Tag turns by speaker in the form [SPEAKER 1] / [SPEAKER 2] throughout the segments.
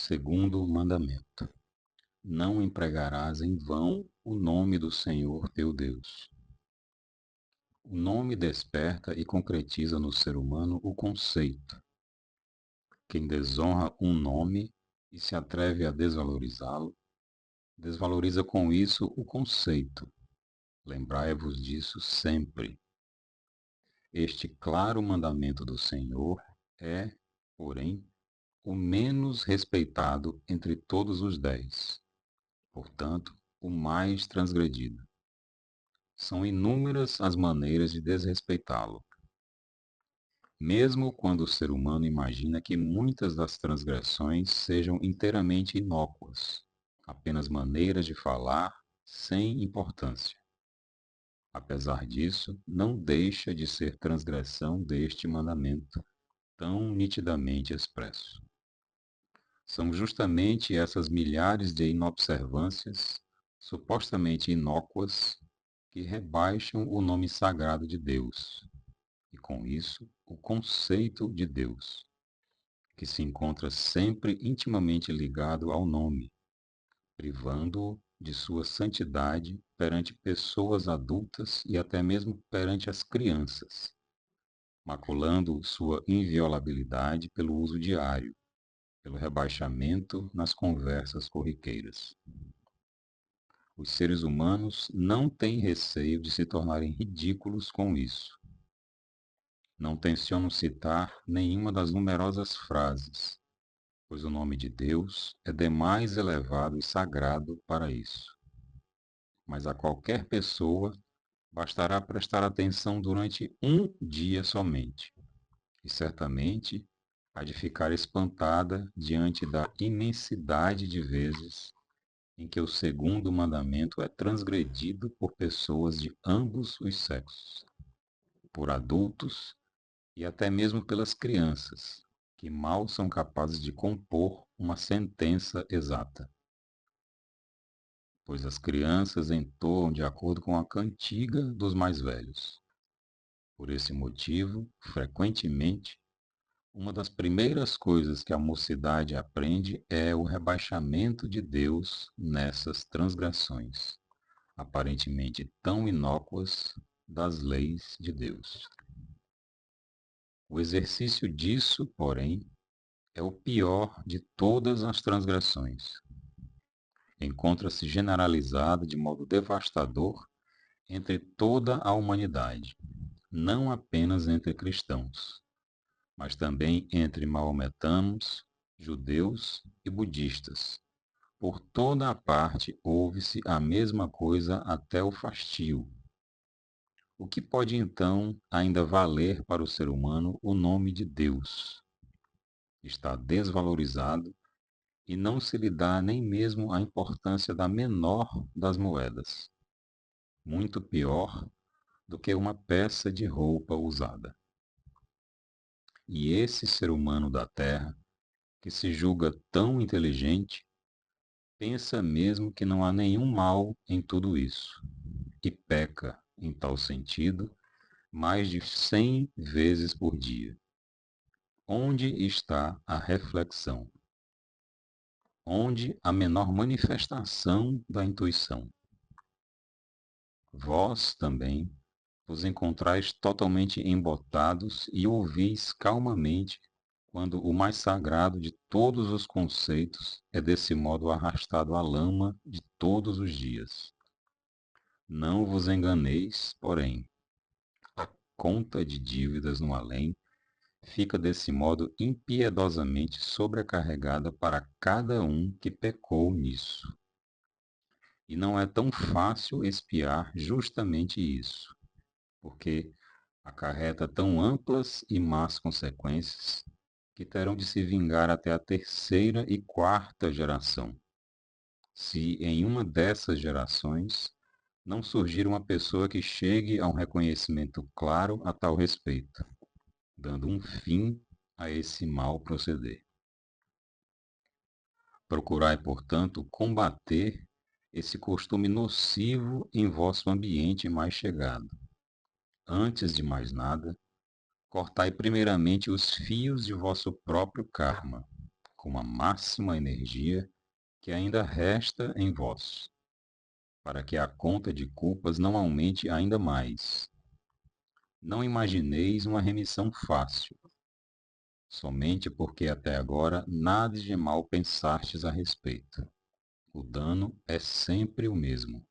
[SPEAKER 1] Segundo mandamento: não empregarás em vão o nome do Senhor teu Deus. O nome desperta e concretiza no ser humano o conceito. Quem desonra um nome e se atreve a desvalorizá-lo, desvaloriza com isso o conceito. Lembrai-vos disso sempre. Este claro mandamento do Senhor é, porém, o menos respeitado entre todos os 10, portanto, o mais transgredido. São inúmeras as maneiras de desrespeitá-lo. Mesmo quando o ser humano imagina que muitas das transgressões sejam inteiramente inócuas, apenas maneiras de falar sem importância. Apesar disso, não deixa de ser transgressão deste mandamento, tão nitidamente expresso. São justamente essas milhares de inobservâncias, supostamente inócuas, que rebaixam o nome sagrado de Deus, e com isso, o conceito de Deus, que se encontra sempre intimamente ligado ao nome, privando-o de sua santidade perante pessoas adultas e até mesmo perante as crianças, maculando sua inviolabilidade pelo uso diário, pelo rebaixamento nas conversas corriqueiras. Os seres humanos não têm receio de se tornarem ridículos com isso. Não tenciono citar nenhuma das numerosas frases, pois o nome de Deus é demais elevado e sagrado para isso. Mas a qualquer pessoa bastará prestar atenção durante um dia somente, e certamente há de ficar espantada diante da imensidade de vezes em que o segundo mandamento é transgredido por pessoas de ambos os sexos, por adultos e até mesmo pelas crianças, que mal são capazes de compor uma sentença exata. Pois as crianças entoam de acordo com a cantiga dos mais velhos. Por esse motivo, frequentemente, uma das primeiras coisas que a mocidade aprende é o rebaixamento de Deus nessas transgressões, aparentemente tão inócuas, das leis de Deus. O exercício disso, porém, é o pior de todas as transgressões. Encontra-se generalizado de modo devastador entre toda a humanidade, não apenas entre cristãos, mas também entre maometanos, judeus e budistas. Por toda a parte ouve-se a mesma coisa até o fastio. O que pode então ainda valer para o ser humano o nome de Deus? Está desvalorizado e não se lhe dá nem mesmo a importância da menor das moedas. Muito pior do que uma peça de roupa usada. E esse ser humano da Terra, que se julga tão inteligente, pensa mesmo que não há nenhum mal em tudo isso, e peca, em tal sentido, mais de 100 vezes por dia. Onde está a reflexão? Onde a menor manifestação da intuição? Vós também vos encontrais totalmente embotados e ouvis calmamente quando o mais sagrado de todos os conceitos é desse modo arrastado à lama de todos os dias. Não vos enganeis, porém, a conta de dívidas no além fica desse modo impiedosamente sobrecarregada para cada um que pecou nisso. E não é tão fácil expiar justamente isso, porque acarreta tão amplas e más consequências que terão de se vingar até a terceira e quarta geração. Se em uma dessas gerações não surgir uma pessoa que chegue a um reconhecimento claro a tal respeito, dando um fim a esse mau proceder. Procurai, portanto, combater esse costume nocivo em vosso ambiente mais chegado. Antes de mais nada, cortai primeiramente os fios de vosso próprio karma, com a máxima energia que ainda resta em vós, para que a conta de culpas não aumente ainda mais. Não imagineis uma remissão fácil, somente porque até agora nada de mal pensastes a respeito. O dano é sempre o mesmo.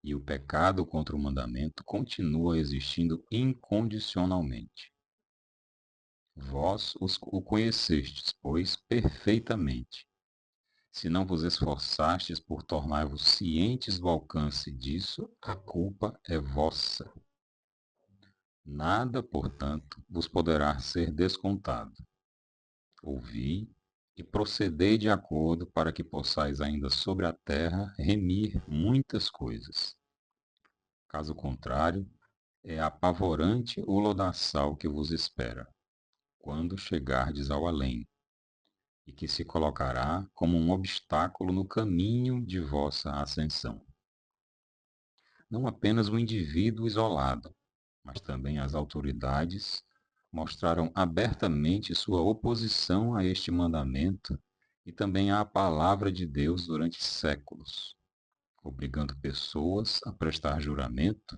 [SPEAKER 1] E o pecado contra o mandamento continua existindo incondicionalmente. Vós o conhecestes, pois, perfeitamente. Se não vos esforçastes por tornar-vos cientes do alcance disso, a culpa é vossa. Nada, portanto, vos poderá ser descontado. Ouvi e procedei de acordo para que possais ainda sobre a terra remir muitas coisas. Caso contrário, é apavorante o lodaçal que vos espera, quando chegardes ao além, e que se colocará como um obstáculo no caminho de vossa ascensão. Não apenas o indivíduo isolado, mas também as autoridades mostraram abertamente sua oposição a este mandamento e também à palavra de Deus durante séculos, obrigando pessoas a prestar juramento,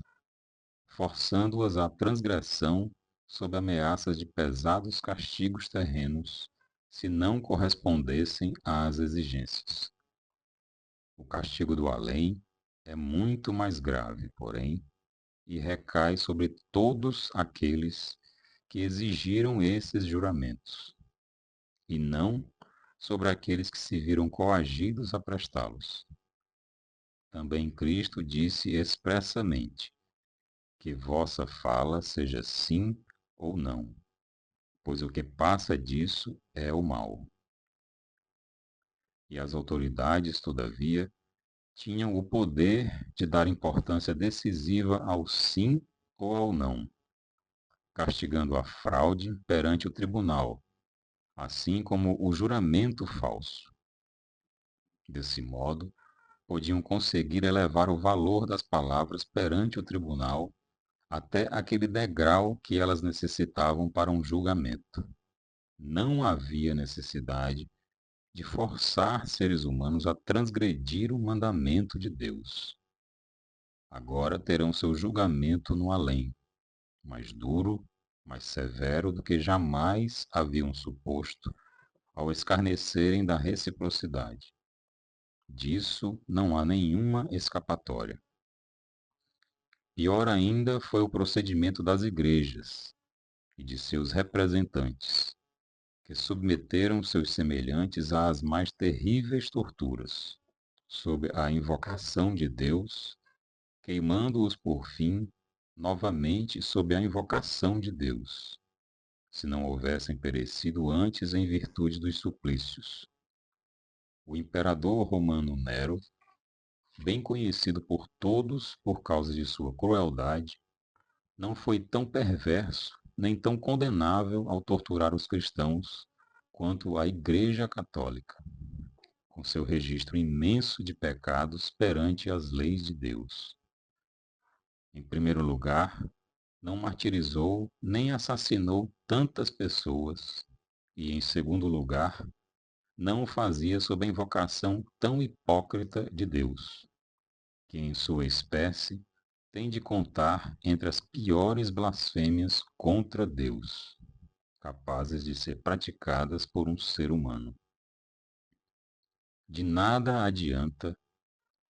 [SPEAKER 1] forçando-as à transgressão sob ameaças de pesados castigos terrenos se não correspondessem às exigências. O castigo do além é muito mais grave, porém, e recai sobre todos aqueles que exigiram esses juramentos, e não sobre aqueles que se viram coagidos a prestá-los. Também Cristo disse expressamente que vossa fala seja sim ou não, pois o que passa disso é o mal. E as autoridades, todavia, tinham o poder de dar importância decisiva ao sim ou ao não, castigando a fraude perante o tribunal, assim como o juramento falso. Desse modo, podiam conseguir elevar o valor das palavras perante o tribunal até aquele degrau que elas necessitavam para um julgamento. Não havia necessidade de forçar seres humanos a transgredir o mandamento de Deus. Agora terão seu julgamento no além, mais duro, mais severo do que jamais haviam suposto ao escarnecerem da reciprocidade. Disso não há nenhuma escapatória. Pior ainda foi o procedimento das igrejas e de seus representantes, que submeteram seus semelhantes às mais terríveis torturas, sob a invocação de Deus, queimando-os por fim, novamente sob a invocação de Deus, se não houvessem perecido antes em virtude dos suplícios. O imperador romano Nero, bem conhecido por todos por causa de sua crueldade, não foi tão perverso nem tão condenável ao torturar os cristãos quanto a Igreja Católica, com seu registro imenso de pecados perante as leis de Deus. Em primeiro lugar, não martirizou nem assassinou tantas pessoas, e, em segundo lugar, não o fazia sob a invocação tão hipócrita de Deus, que em sua espécie tem de contar entre as piores blasfêmias contra Deus, capazes de ser praticadas por um ser humano. De nada adianta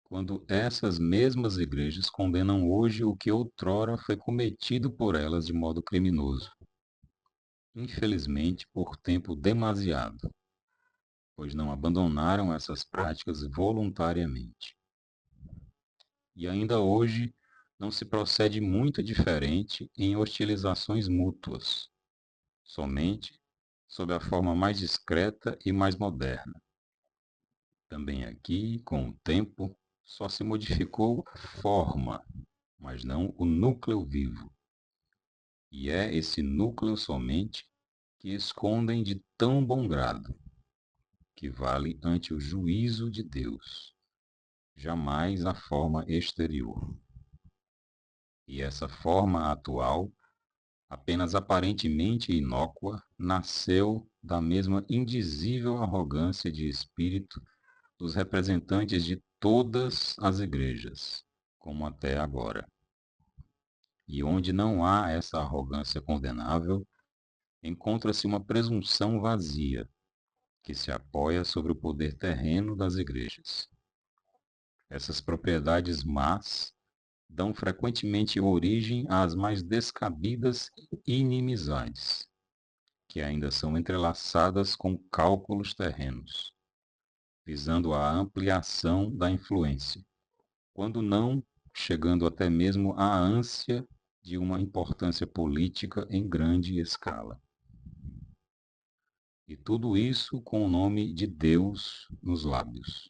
[SPEAKER 1] quando essas mesmas igrejas condenam hoje o que outrora foi cometido por elas de modo criminoso, infelizmente por tempo demasiado, pois não abandonaram essas práticas voluntariamente. E ainda hoje não se procede muito diferente em hostilizações mútuas, somente sob a forma mais discreta e mais moderna. Também aqui, com o tempo, só se modificou a forma, mas não o núcleo vivo. E é esse núcleo somente que escondem de tão bom grado, que vale ante o juízo de Deus, jamais a forma exterior. E essa forma atual apenas aparentemente inócua, nasceu da mesma indizível arrogância de espírito dos representantes de todas as igrejas, como até agora. E onde não há essa arrogância condenável, encontra-se uma presunção vazia, que se apoia sobre o poder terreno das igrejas. Essas propriedades más dão frequentemente origem às mais descabidas inimizades, que ainda são entrelaçadas com cálculos terrenos, visando a ampliação da influência, quando não chegando até mesmo à ânsia de uma importância política em grande escala. E tudo isso com o nome de Deus nos lábios.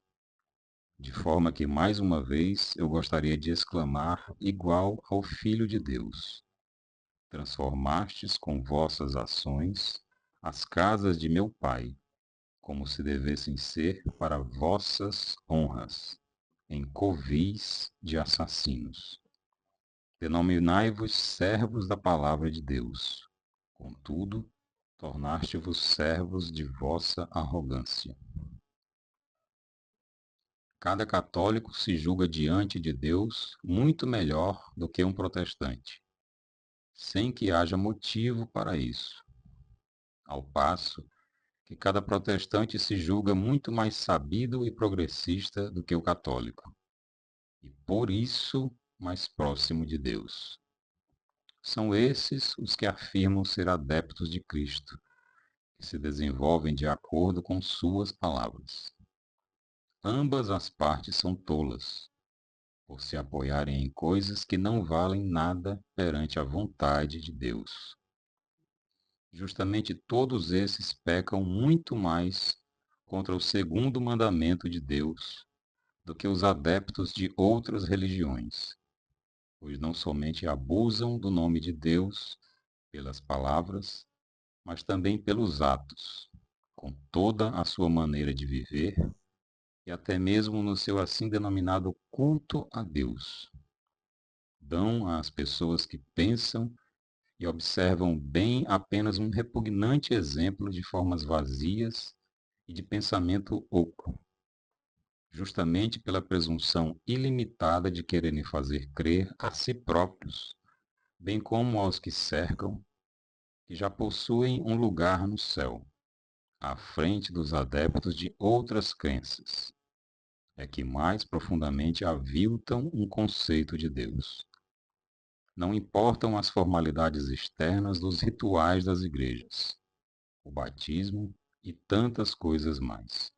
[SPEAKER 1] De forma que, mais uma vez, eu gostaria de exclamar igual ao Filho de Deus: transformastes com vossas ações as casas de meu Pai, como se devessem ser para vossas honras, em covis de assassinos. Denominai-vos servos da palavra de Deus. Contudo, tornaste-vos servos de vossa arrogância. Cada católico se julga diante de Deus muito melhor do que um protestante, sem que haja motivo para isso. Ao passo que cada protestante se julga muito mais sabido e progressista do que o católico, e por isso mais próximo de Deus. São esses os que afirmam ser adeptos de Cristo, que se desenvolvem de acordo com suas palavras. Ambas as partes são tolas, por se apoiarem em coisas que não valem nada perante a vontade de Deus. Justamente todos esses pecam muito mais contra o segundo mandamento de Deus do que os adeptos de outras religiões, pois não somente abusam do nome de Deus pelas palavras, mas também pelos atos, com toda a sua maneira de viver e até mesmo no seu assim denominado culto a Deus. Dão às pessoas que pensam e observam bem apenas um repugnante exemplo de formas vazias e de pensamento oco, justamente pela presunção ilimitada de quererem fazer crer a si próprios, bem como aos que cercam, que já possuem um lugar no céu, à frente dos adeptos de outras crenças, é que mais profundamente aviltam um conceito de Deus. Não importam as formalidades externas dos rituais das igrejas, o batismo e tantas coisas mais.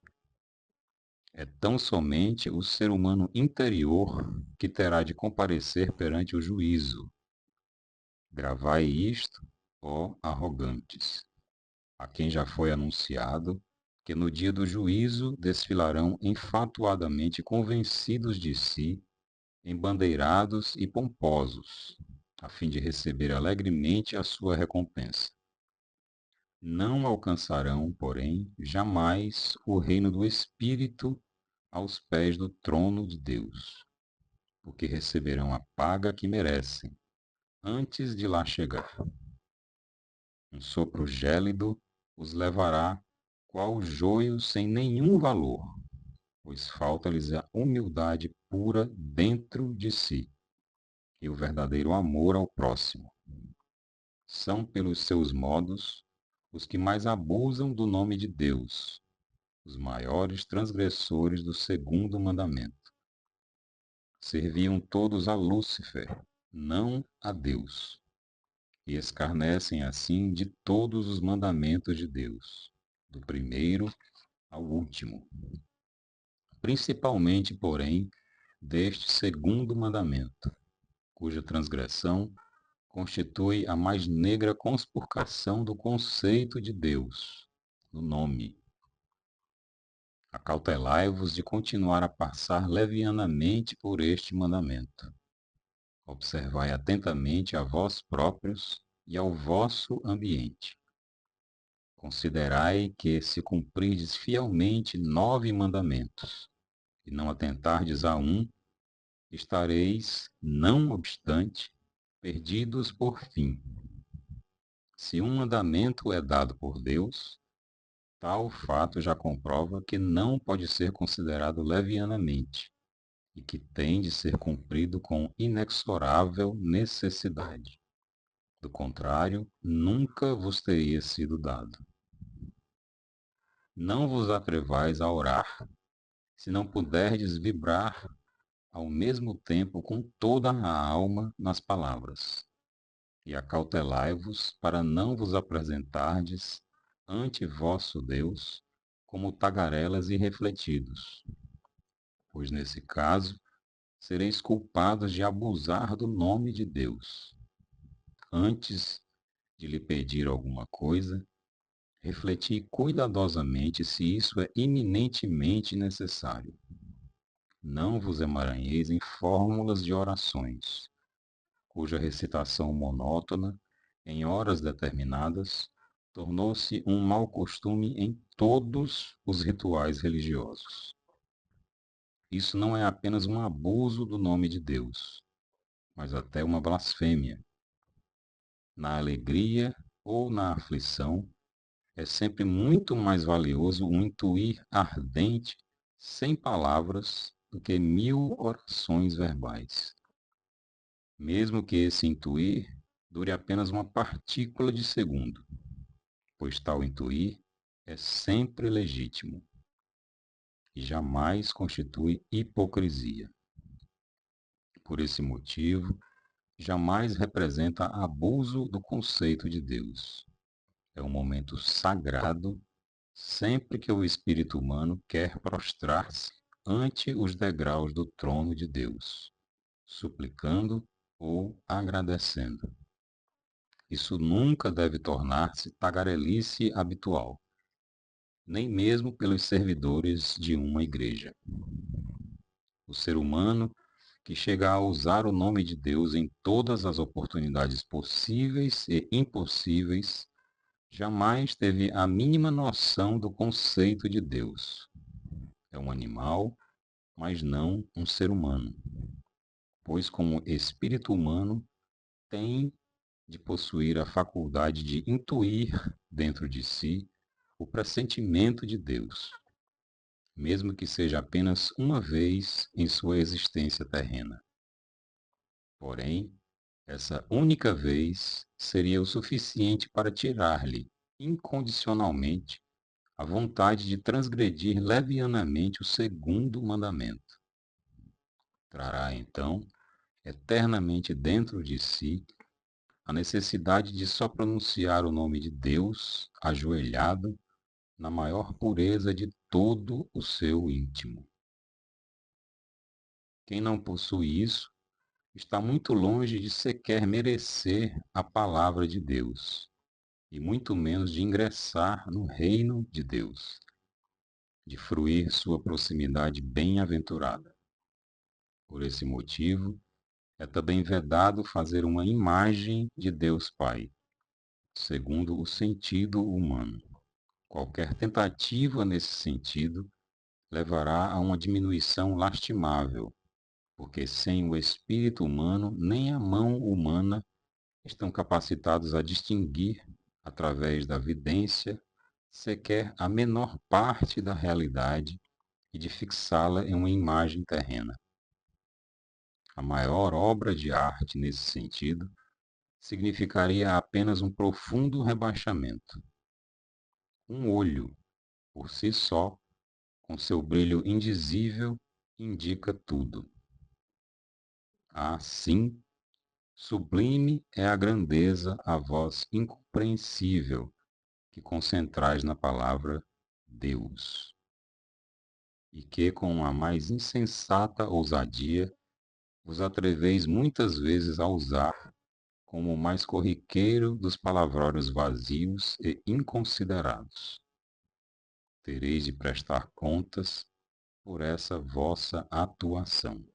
[SPEAKER 1] É tão somente o ser humano interior que terá de comparecer perante o juízo. Gravai isto, ó arrogantes, a quem já foi anunciado que no dia do juízo desfilarão enfatuadamente convencidos de si, embandeirados e pomposos, a fim de receber alegremente a sua recompensa. Não alcançarão, porém, jamais o reino do Espírito aos pés do trono de Deus, porque receberão a paga que merecem, antes de lá chegar. Um sopro gélido os levará qual joio sem nenhum valor, pois falta-lhes a humildade pura dentro de si e o verdadeiro amor ao próximo. São, pelos seus modos, os que mais abusam do nome de Deus, os maiores transgressores do segundo mandamento. Serviam todos a Lúcifer, não a Deus, e escarnecem assim de todos os mandamentos de Deus, do primeiro ao último. Principalmente, porém, deste segundo mandamento, cuja transgressão constitui a mais negra conspurcação do conceito de Deus, no nome. Acautelai-vos de continuar a passar levianamente por este mandamento. Observai atentamente a vós próprios e ao vosso ambiente. Considerai que, se cumprirdes fielmente 9 mandamentos, e não atentardes a um, estareis, não obstante, perdidos por fim. Se um mandamento é dado por Deus, tal fato já comprova que não pode ser considerado levianamente e que tem de ser cumprido com inexorável necessidade. Do contrário, nunca vos teria sido dado. Não vos atrevais a orar, se não puderdes vibrar ao mesmo tempo com toda a alma nas palavras. E acautelai-vos para não vos apresentardes ante vosso Deus como tagarelas irrefletidos, pois nesse caso sereis culpados de abusar do nome de Deus. Antes de lhe pedir alguma coisa, refleti cuidadosamente se isso é iminentemente necessário. Não vos emaranheis em fórmulas de orações, cuja recitação monótona, em horas determinadas, tornou-se um mau costume em todos os rituais religiosos. Isso não é apenas um abuso do nome de Deus, mas até uma blasfêmia. Na alegria ou na aflição, é sempre muito mais valioso um intuir ardente, sem palavras, do que 1000 orações verbais. Mesmo que esse intuir dure apenas uma partícula de segundo, pois tal intuir é sempre legítimo e jamais constitui hipocrisia. Por esse motivo, jamais representa abuso do conceito de Deus. É um momento sagrado sempre que o espírito humano quer prostrar-se ante os degraus do trono de Deus, suplicando ou agradecendo. Isso nunca deve tornar-se tagarelice habitual, nem mesmo pelos servidores de uma igreja. O ser humano que chega a usar o nome de Deus em todas as oportunidades possíveis e impossíveis, jamais teve a mínima noção do conceito de Deus. É um animal, mas não um ser humano, pois como espírito humano tem de possuir a faculdade de intuir dentro de si o pressentimento de Deus, mesmo que seja apenas uma vez em sua existência terrena. Porém, essa única vez seria o suficiente para tirar-lhe, incondicionalmente, a vontade de transgredir levianamente o segundo mandamento. Trará, então, eternamente dentro de si a necessidade de só pronunciar o nome de Deus ajoelhado na maior pureza de todo o seu íntimo. Quem não possui isso está muito longe de sequer merecer a palavra de Deus, e muito menos de ingressar no reino de Deus, de fruir sua proximidade bem-aventurada. Por esse motivo, é também vedado fazer uma imagem de Deus Pai, segundo o sentido humano. Qualquer tentativa nesse sentido levará a uma diminuição lastimável, porque sem o espírito humano nem a mão humana estão capacitados a distinguir, através da vidência, sequer a menor parte da realidade e de fixá-la em uma imagem terrena. A maior obra de arte nesse sentido significaria apenas um profundo rebaixamento. Um olho, por si só, com seu brilho indizível, indica tudo. Assim, sublime é a grandeza a vós incompreensível que concentrais na palavra Deus, e que com a mais insensata ousadia vos atreveis muitas vezes a usar como o mais corriqueiro dos palavrórios vazios e inconsiderados. Tereis de prestar contas por essa vossa atuação.